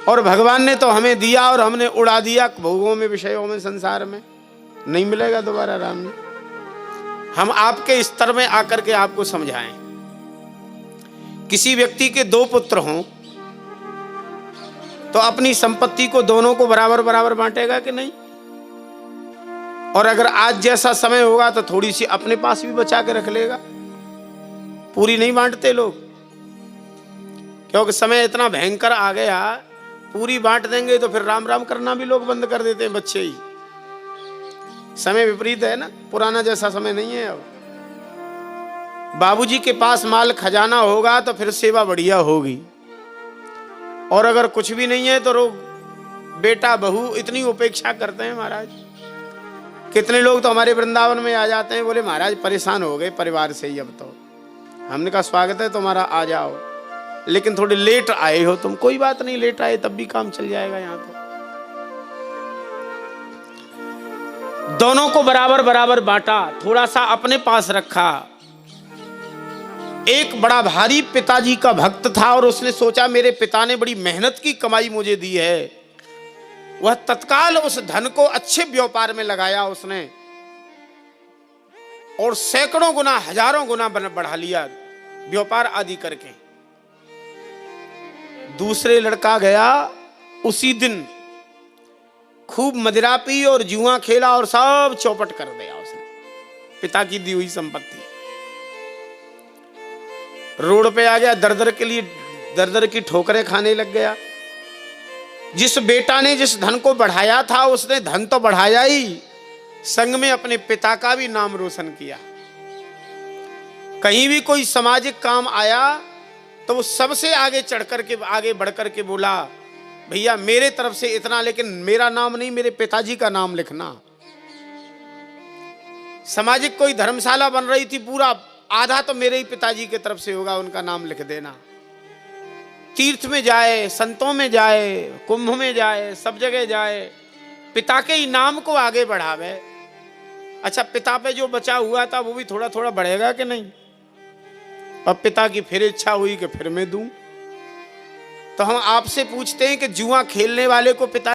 और भगवान ने तो हमें दिया और हमने उड़ा दिया भोगों में, विषयों में, संसार में, नहीं मिलेगा दोबारा राम जी। हम आपके स्तर में आकर के आपको समझाएं। किसी व्यक्ति के 2 पुत्र हों तो अपनी संपत्ति को दोनों को बराबर बराबर बांटेगा कि नहीं? और अगर आज जैसा समय होगा तो थोड़ी सी अपने पास भी बचा के रख लेगा। पूरी नहीं बांटते लोग, क्योंकि समय इतना भयंकर आ गया। पूरी बांट देंगे तो फिर राम राम करना भी लोग बंद कर देते हैं, बच्चे ही। समय विपरीत है ना, पुराना जैसा समय नहीं है अब। बाबूजी के पास माल खजाना होगा तो फिर सेवा बढ़िया होगी, और अगर कुछ भी नहीं है तो लोग बेटा बहू इतनी उपेक्षा करते हैं महाराज। कितने लोग तो हमारे वृंदावन में आ जाते हैं, बोले महाराज परेशान हो गए परिवार से ही, अब तो। हमने कहा स्वागत है तुम्हारा, आ जाओ, लेकिन थोड़े लेट आए हो तुम। कोई बात नहीं, लेट आए तब भी काम चल जाएगा यहाँ तो। दोनों को बराबर बराबर बांटा, थोड़ा सा अपने पास रखा। एक बड़ा भारी पिताजी का भक्त था और उसने सोचा मेरे पिता ने बड़ी मेहनत की कमाई मुझे दी है। वह तत्काल उस धन को अच्छे व्यापार में लगाया उसने, और सैकड़ों गुना, हजारों गुना बढ़ा लिया व्यापार आदि करके। दूसरे लड़का गया उसी दिन, खूब मदिरा पी और जुआ खेला और सब चौपट कर दिया उसने, पिता की दी हुई संपत्ति। रोड पे आ गया, दर दर की ठोकरें खाने लग गया। जिस बेटा ने जिस धन को बढ़ाया था उसने धन तो बढ़ाया ही, संग में अपने पिता का भी नाम रोशन किया। कहीं भी कोई सामाजिक काम आया तो वो सबसे आगे चढ़ करके, आगे बढ़ करके बोला भैया मेरे तरफ से इतना, लेकिन मेरा नाम नहीं, मेरे पिताजी का नाम लिखना। सामाजिक कोई धर्मशाला बन रही थी, पूरा आधा तो मेरे ही पिताजी की तरफ से होगा, उनका नाम लिख देना। तीर्थ में जाए, संतों में जाए, कुंभ में जाए, सब जगह जाए, पिता के ही नाम को आगे बढ़ावे। अच्छा, पिता पे जो बचा हुआ था वो भी थोड़ा थोड़ा बढ़ेगा कि नहीं? अब पिता की फिर इच्छा हुई कि फिर मैं दूं। तो हम आपसे पूछते हैं कि जुआ खेलने वाले को पिता